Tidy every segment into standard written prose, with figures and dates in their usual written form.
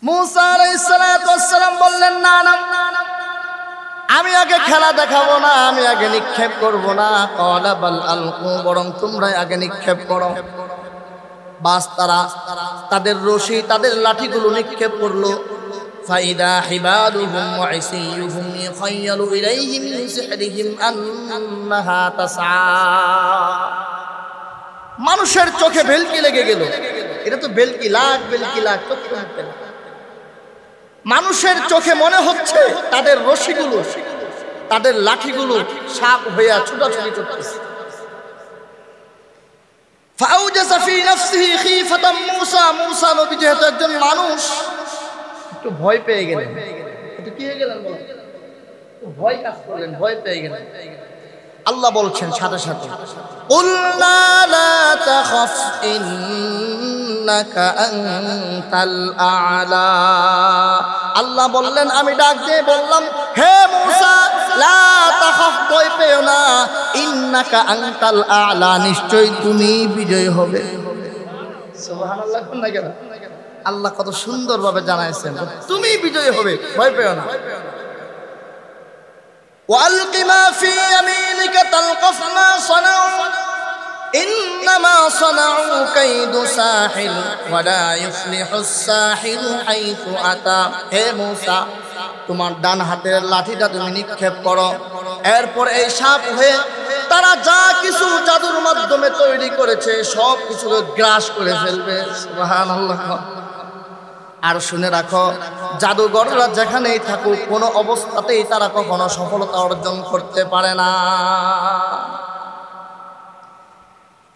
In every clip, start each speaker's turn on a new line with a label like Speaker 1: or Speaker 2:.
Speaker 1: মুসা আলাইহিস সালাতু ওয়াস সালাম বললেন, না না, আমি আগে খেলা দেখাবো না, আমি আগে নিক্ষেপ করব না। ক্বালা বাল আলকু, বরং তোমরাই আগে নিক্ষেপ করো। বাস তারা তাদের রশি, তাদের লাঠিগুলো নিক্ষেপ করলো। ফাইদা হিবালুহুম ওয়া ইসিয়ুহুম ইয়াখায়্যালু ইলাইহি মিন সিহরিহিম আন্নাহা তাসআ। মানুষের চোখে ভেলকি লেগে গেল। এটা তো ভেলকি, লাখ ভেলকি, লাখ চোখে লাগবে না। মানুষের চোখে মনে হচ্ছে তাদের রশিগুলো, তাদের লাঠিগুলো সাপ হইয়া ছুটাছুটি করতেছে। ফাউজাসা ফি নাফসিহি খীফাতাম মূসা, মূসা নবী যেহেতু একজন মানুষ, একটু ভয় পেয়ে গেলেন। একটু কি হয়ে গেলেন বলেন? ভয় কাজ করলেন, ভয় পেয়ে গেলেন। আল্লাহ বলছেন সাথে সাথে, কুল্লা লা তাখাফ ইন্নাকা আনতাল আ'লা। আল্লাহ বললেন, আমি ডাক দিয়ে বললাম, হে মূসা, লা তাখাফ, ভয় পেও না, ইন্নাকা আনতাল আ'লা, নিশ্চয়ই তুমি বিজয়ী হবে। সুবহানাল্লাহ। কোন না কেন আল্লাহ কত সুন্দরভাবে জানাইছেন, তুমি বিজয়ী হবে, ভয় পেও না। وَأَلْقِ مَا فِي يَمِينِكَ تَلْقَفْ مَا صَنَعُوا إِنَّمَا صَنَعُوا كَيْدُ سَاحِرٍ وَلَا يُفْلِحُ السَّاحِرُ حَيْثُ أَتَى। হে মূসা, তোমার ডান হাতের লাঠিটা তুমি নিক্ষেপ করো, এরপর এই সাপ হয়ে তারা যা কিছু জাদুর মাধ্যমে তৈরি করেছে সব কিছু গ্রাস করে ফেলবে। সুবহানাল্লাহ। আর শুনে রাখো, জাদুঘররা যেখানেই থাকুক, কোনো অবস্থাতেই তারা কখনো সফলতা অর্জন করতে পারে না।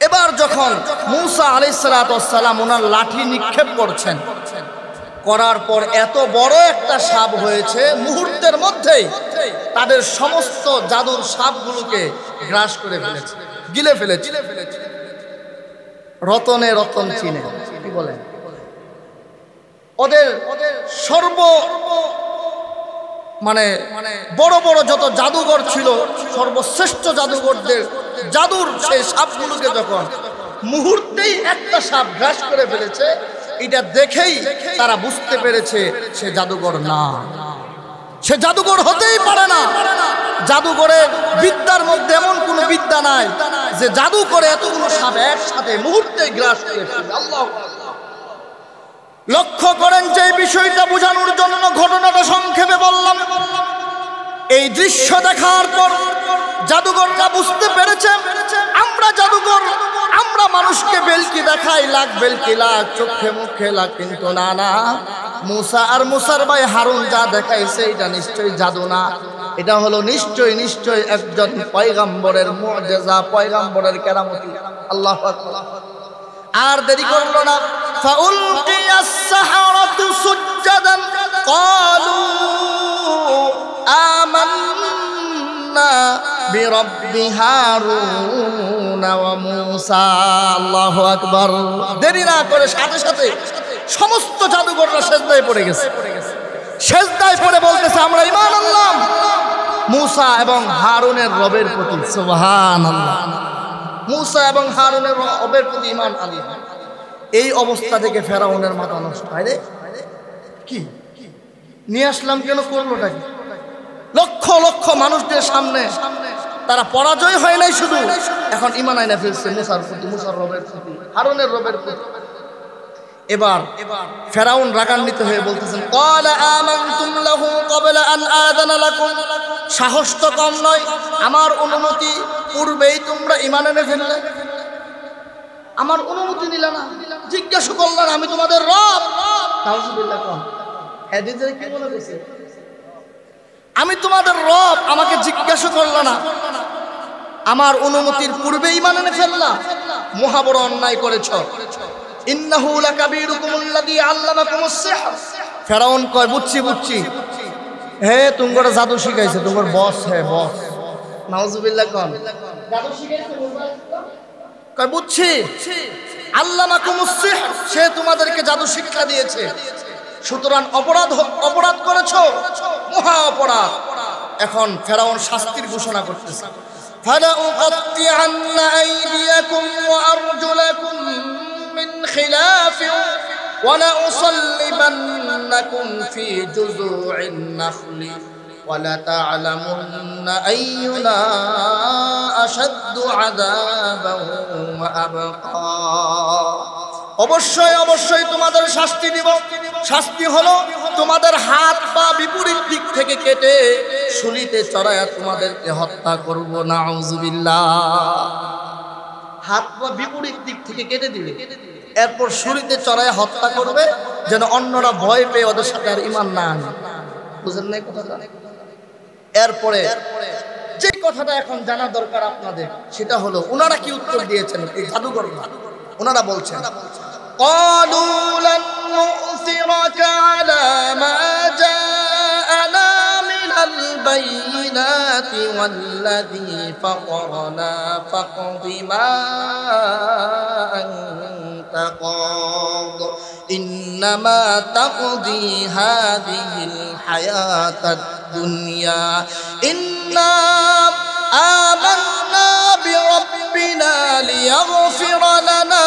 Speaker 1: এবার যখন মূসা আলাইহিস সালাতু ওয়াস সালাম ওনার লাঠি নিক্ষেপ করছেন, করার পর এত বড় একটা সাপ হয়েছে, মুহূর্তের মধ্যেই তাদের সমস্ত জাদুর সাপগুলোকে গ্রাস করে ফেলেছে, গিলে ফেলেছে। রতনে রতন চিনে, কি বলেন? ওদের সর্ব মানে বড় বড় যত জাদুঘর ছিল, সর্বশ্রেষ্ঠ জাদুঘরদের জাদুর সেই সাপগুলোকে যখন মুহূর্তেই একটা সাপ গ্রাস করে ফেলেছে, এটা দেখেই তারা বুঝতে পেরেছে সে জাদুঘর না, সে জাদুঘর হতেই পারে না। জাদুঘরের বিদ্যার মধ্যে এমন কোন বিদ্যা নাই যে জাদু করে এতগুলো সাপ একসাথে মুহূর্তেই গ্রাস করে ফেলবে। আল্লাহু আকবার। লক্ষ্য করেন যে বিষয়টা বোঝানোর জন্য ঘটনাটা সংক্ষেপে বললাম। এই দৃশ্য দেখার পর জাদুঘররা বুঝতে পেরেছে আমরা জাদুঘর, আমরা মানুষকে বেলকি দেখাই, লাখ বেলকি, লাখ চোখে মুখে লাখ, কিন্তু না না, মূসা আর মূসার ভাই হারুন যা দেখাইছে এটা নিশ্চয়ই জাদু না, এটা হলো নিশ্চয়ই নিশ্চয়ই একজন পয়গম্বরের মুআজিজা, পয়গম্বরের কেরামতি। আল্লাহু আকবার। আর দেরি করলো না, ফাউলকিয়াস সাহারাতু সুজ্জাদান ক্বালু আমান্না বিরাব্বি হারুন ওয়া মূসা। আল্লাহু আকবার। দেরি না করে সাথে সাথে সমস্ত জাদুঘররা সিজদায় পড়ে গেছে। সিজদায় পড়ে বলতেছে, আমরা ঈমান আনলাম মূসা এবং হারুনের রবের প্রতি। সুবহানাল্লাহ। মূসা এবং হারুনের রবের প্রতি ঈমান আনলাম। এই অবস্থা থেকে ফেরাউনের মাথা নষ্ট হয় রে, কি নিয়ে আসলাম, কেন করলোটা কি? লক্ষ লক্ষ মানুষদের সামনে তারা পরাজয় হয় নাই, শুধু এখন ঈমান আইনা ফেলছে মূসার প্রতি, মূসার রবের প্রতি, হারুনের রবের প্রতি। এবার ফেরাউন রাগান্বিত হয়ে বলতেছেন, ক্বালা আমানতুম লাহু ক্বাবলা আন আযানা লাকুম। সাহস তো কম নয়, আমার অনুমতি পূর্বেই তোমরা ঈমান এনে ফেললে, আমার অনুমতি নিলা না, জিজ্ঞাসা করলেন আমি তোমাদের রব। নাউজুবিল্লাহ। কোন হাদিসে কি বলা হয়েছে? আমি তোমাদের রব, আমাকে জিজ্ঞাসা করল না, আমার অনুমতির পূর্বে ঈমান এনে ফেললা, মহা বড় অন্যায় করেছো। ইন্নাহু লাকাবীরুকুমুল্লাযী আল্লামাকুমুস সিহর। ফেরাউন কয়, বুঝছি বুঝছি, হে তোমার জাদু শিখাইছে, তোমার বস, হে বস। নাউজুবিল্লাহ। কোন জাদু শিখাইছে? কয় বুঝছি, আল্লামাকুমুস সিহর, সে তোমাদেরকে জাদু শিক্ষা দিয়েছে, সুতরাং অপরাধ করেছো, মহা অপরাধ। এখন ফেরাউন শাস্তির ঘোষণা করতেছে, ফালা উকাত্তিআন্না আইদিয়াকুম ওয়া আরজুলাকুম মিন খিলাফিন وَلَأُصَلِّبَنَّكُمْ فِي جُذُوعِ النَّخْلِ وَلَتَعْلَمُنَّ أَيُّنَا أَشَدُّ عَذَابًا وَأَبْقَى। অবশ্যই অবশ্যই তোমাদের শাস্তি দিব। শাস্তি হলো তোমাদের হাত পা বিপরীত দিক থেকে কেটে শুলিতে চড়ায়া তোমাদেরকে হত্যা করব। নাউজুবিল্লাহ। হাত পা বিপরীত দিক থেকে কেটে দিবে, এরপর শুলিতে চড়ায়া হত্যা করবে, যেন অন্যরা ভয় পেয়ে ওদের সাথে আর ঈমান না আনে। বুঝেন নাই কথাটা? এরপরে যে কথাটা এখন জানা দরকার আপনাদের, সেটা হলো ওনারা কি উত্তর দিয়েছেন এই জাদুঘররা। ওনারা বলছেন قالوا لن نؤثرك على ما جاءنا من البينات والذي فطرنا فاقض ما أنت قاض إنما تقضي هذه الحياة الدنيا إنا آمنا بربنا ليغفر لنا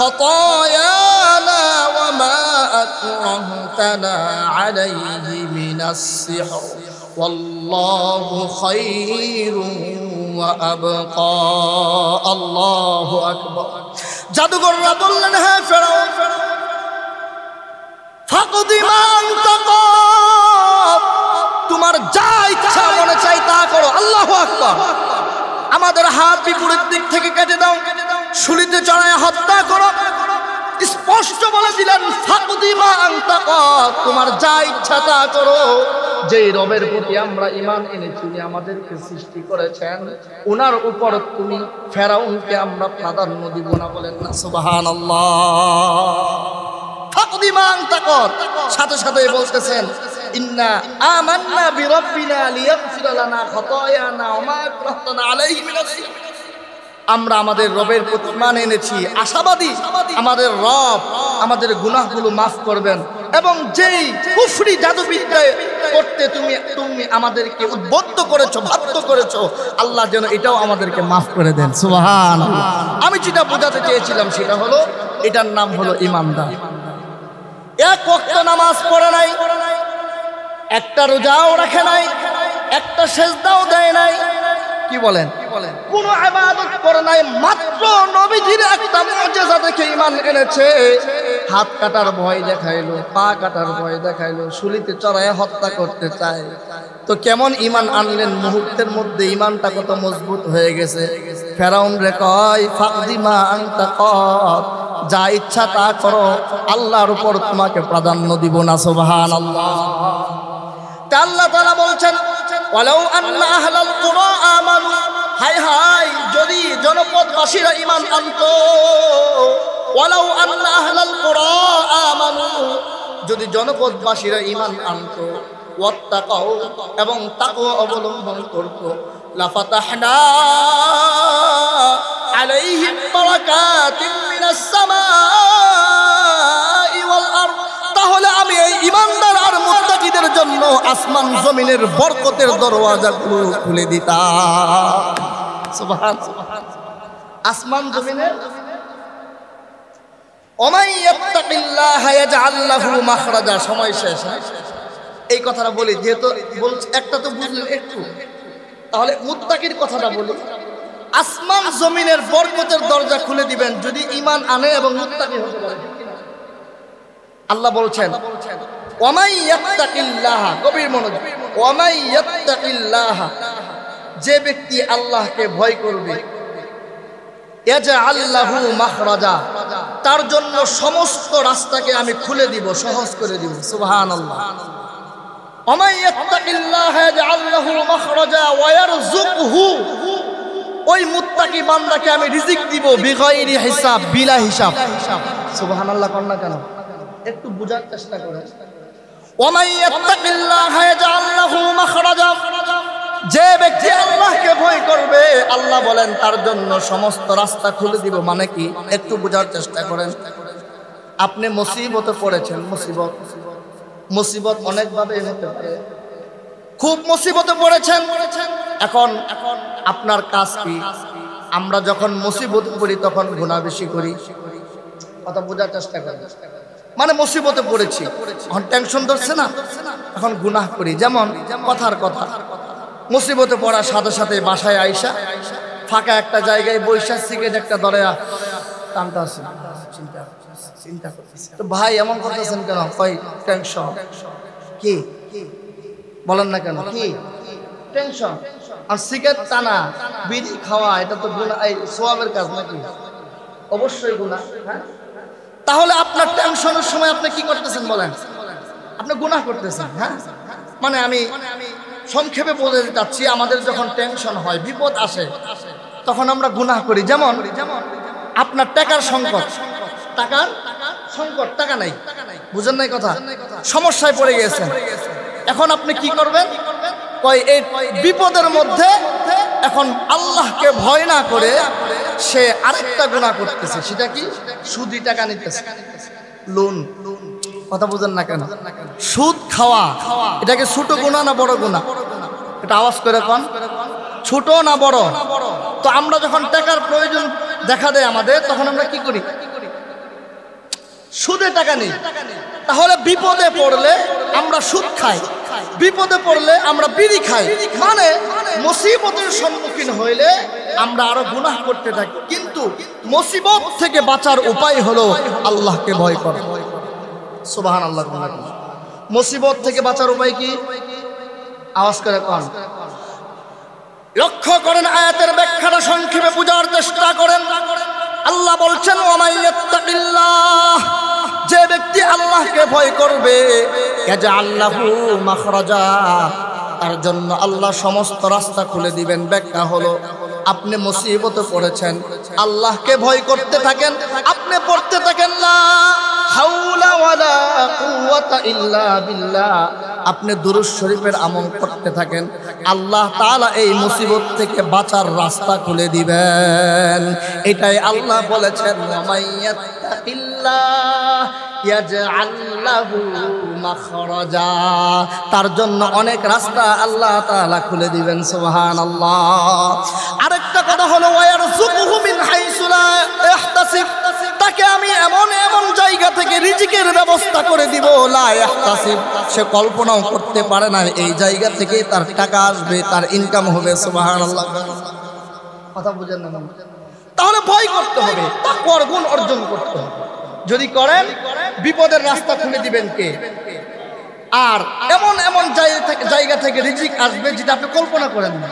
Speaker 1: خطايانا وما أكرهتنا عليه من السحر والله خير وأبقى। الله أكبر। জাদুকররা বললেন, হ্যাঁ ফেরাউন, ফাকদি মা আনতা কাদ, তোমার যা ইচ্ছা মনে চাই তা করো। আল্লাহু আকবার। আমাদের হাত বিপরীত দিক থেকে কেটে দাও, শুলিতে চড়ায় হত্যা করো। স্পষ্ট বলে দিলেন, ফাকদি মা আনতা কাদ, তোমার যা ইচ্ছা তা করো। যেই রবের প্রতি আমরা ঈমান এনেছি, আমাদেরকে সৃষ্টি করেছেন, ওনার উপর তুমি ফেরাউনকে আমরা প্রাধান্য দিব না। বলেন না সুবহানাল্লাহ। ফাকদি মা আনতা কাদ, সাথে সাথে বলতেছেন ইন্না আমান্না বিরাব্বিনা লিয়াগফির লানা খাতায়ানা ওয়া মা আকরাহতানা আলাইহি মিনাস সিহর। আমরা আমাদের রবের প্রতি ঈমান এনেছি, আশাবাদী আমাদের রব আমাদের গুনাহগুলো মাফ করবেন, এবং যেই কুফরি জাদুবিদ্যা করতে তুমি আমাদেরকে উদ্বুদ্ধ করেছো, বাধ্য করেছো, আল্লাহ যেন এটাও আমাদেরকে মাফ করে দেন। সুবহানাল্লাহ। আমি যেটা বোঝাতে চেয়েছিলাম সেটা হলো, এটার নাম হলো ঈমানদার। এক ওয়াক্ত নামাজ পড়ে নাই, একটা রোজাও রাখে নাই, একটা সেজদাও দেয় নাই, কি বলেন, কোন ইবাদত করে নাই, মাত্র নবীজির একটা মুজিজা দেখে ঈমান এনেছে। হাত কাটার ভয় দেখাইলো, পা কাটার ভয় দেখাইলো, শুলিতে চড়ায় হত্যা করতে চায়। তো কেমন ঈমান আনলেন, মুহূর্তের মধ্যে ঈমানটা কত মজবুত হয়ে গেছে। ফেরাউন রে কয়, ফাকদি মা আনতা কাদ, যা ইচ্ছা তা করো, আল্লাহর উপর তোমাকে প্রাধান্য দিব না। সুবহানাল্লাহ। আল্লাহ তাআলা বলছেন, ওয়ালাউ আন্না আহলাল কুরা আমানু, হায় হায় যদি জনপদবাসীরা ঈমান আনতো, ওয়ালাউ আন্না আহলাল কুরা আমানু, যদি জনপদবাসীরা ঈমান আনতো, ওয়াত্তাকাউ, এবং তাকওয়া অবলম্বন করতো, লাফাতাহনা আলাইহিম বারাকাতিন মিনাস সামাই ওয়াল আরদ, তাহলে আমি এই ঈমানদার আর মুত্তাকিদের জন্য আসমান জমিনের বরকতের দরওয়াজাগুলো খুলে দিতাম। সুবহানাল্লাহ। আসমান জমিনের, ওমাই ইয়াত্তাকিল্লাহা ইয়াজআল লাহু মাখরাজা। সময় শেষ। এই কথাটা বলি, যেহেতু একটা তো বুঝলেন একটু, তাহলে মুত্তাকির কথাটা বলি। আসমান জমিনের বরকতের দরজা খুলে দিবেন যদি ঈমান আনে এবং মুত্তাকি হতে পারে। আল্লাহ বলছেন, ওয়ামাই ইয়াত্তাকিল্লাহা, গভীর মনোযোগ, ওয়ামাই ইয়াত্তাকিল্লাহা, যে ব্যক্তি আল্লাহকে ভয় করবে, ইয়াজআল লাহু মাখরাজা, তার জন্য সমস্ত রাস্তাকে আমি খুলে দিব, সহজ করে দিব। সুবহানাল্লাহ। ওয়ামাই ইয়াত্তাকিল্লাহা ইয়াজআল লাহু মাখরাজা ওয়া ইয়ারযুকহু, ওই মুত্তাকি বান্দাকে আমি রিজিক দিব বিগাইরি হিসাব, বিলা হিসাব। সুবহানাল্লাহ। কন্যা কেন একটু বুঝার চেষ্টা করেন। ওয়ামাই ইয়াত্তাকিল্লাহা ইয়াজআল লাহু মাখরাজা, যে ব্যক্তি আল্লাহকে ভয় করবে, আল্লাহ বলেন তার জন্য সমস্ত রাস্তা খুলে দিব। মানে কি, একটু বুঝার চেষ্টা করেন। আপনি মুসিবতে পড়েছেন, মুসিবত অনেকভাবে হতে পারে। খুব মুসিবতে পড়েছেন, এখন আপনার কাজ কি? আমরা যখন মুসিবতে পড়ি তখন গুনাহ বেশি করি, কথা বোঝার চেষ্টা করেন। মানে মুসিবতে পড়েছি, এখন টেনশন ধরছে না, এখন গুনাহ করি। যেমন কথার কথা, মুসিবতে পড়ার সাথে সাথে বাসায় আইসা ফাঁকা একটা জায়গায় বৈশা সিগারেট একটা ধরে টানতে আসে, চিন্তা করতেছে তো ভাই এমন করতেছেন কেন? কই টেনশন। কি বলেন না কেন? কি টেনশন? আর সিগারেট টানা, বিড়ি খাওয়া, এটা তো গুনাহ, এই সওয়াবের কাজ নাকি? অবশ্যই গুনাহ। হ্যাঁ, তাহলে আপনার টেনশনের সময় আপনি কি করতেছেন বলেন? আপনি গুনাহ করতেছেন। হ্যাঁ, মানে আমি সংক্ষেপে বলে যাচ্ছি, আমাদের যখন টেনশন হয়, বিপদ আসে, তখন আমরা গুনাহ করি। যেমন আপনার টাকার সংকট, টাকা নাই, বুঝেন নাই কথা, সমস্যায় পড়ে গেছেন। এখন আপনি কি করবেন? কই এই বিপদের মধ্যে এখন আল্লাহকে ভয় না করে সে আরেকটা গুনাহ করতেছে। সেটা কি? সুদি টাকা নিতেছে, লোন। কথা বুঝেন না কেন? সুদ খাওয়া, এটাকে ছোট গুনাহ না বড় গুনাহ? এটা আওয়াজ করে কোন, ছোট না বড়? তো আমরা যখন টাকার প্রয়োজন দেখা দেয় আমাদের, তখন আমরা কি করি? সুদে টাকা নেই। তাহলে বিপদে পড়লে আমরা সুদ খাই, বিপদে পড়লে আমরা বিড়ি খাই, মানে মুসিবতের সম্মুখীন হইলে আমরা আরো গুনাহ করতে থাকি। কিন্তু মুসিবত থেকে বাঁচার উপায় হলো আল্লাহকে ভয় করা। সুবহানাল্লাহ। মুসিবত থেকে বাঁচার উপায় কি? আওয়াজ করে কোন। লক্ষ্য করেন, আয়াতের ব্যাখ্যাটা সংক্ষেপে বোঝার চেষ্টা করেন। আল্লাহ বলছেন, ওয়ামাইয়াত্তাকিল্লাহ, যে ব্যক্তি আল্লাহকে ভয় করবে, ইয়াজআল লাহু মাখরাজা, তার জন্য আল্লাহ সমস্ত রাস্তা খুলে দিবেন। ব্যাখ্যা হলো, আপনি মুসিবতে পড়েছেন, আল্লাহকে ভয় করতে থাকেন, আপনি পড়তে থাকেন লা হাওলা ওয়ালা কুওয়াতা ইল্লা বিল্লাহ, আপনি দুরূদ শরীফের আমল করতে থাকেন, আল্লাহ তাআলা এই মুসিবত থেকে বাঁচার রাস্তা খুলে দিবেন। এটাই আল্লাহ বলেছেন, ওয়ামাইয়াত্তাকিল্লাহ ইয়াজআল লাহু মাখরাজা, তার জন্য অনেক রাস্তা আল্লাহ তাআলা খুলে দিবেন। সুবহানাল্লাহ। আরেকটা কথা হলো, ওয়ারযুকুহু মিন হাইসু লা ইহতাসিব, তাকে আমি এমন এমন জায়গা থেকে রিজিকের ব্যবস্থা করে দিব, লা ইহতাসিব, সে কল্পনাও করতে পারে না এই জায়গা থেকে তার টাকা আসবে, তার ইনকাম হবে। সুবহানাল্লাহ। কথা বুঝেন না? তাহলে ভয় করতে হবে, তাকওয়ার গুণ অর্জন করতে হবে। যদি করেন, বিপদের রাস্তা খুলে দিবেন কে? আর এমন এমন জায়গা থেকে রিজিক আসবে যেটা আপনি কল্পনা করেন না।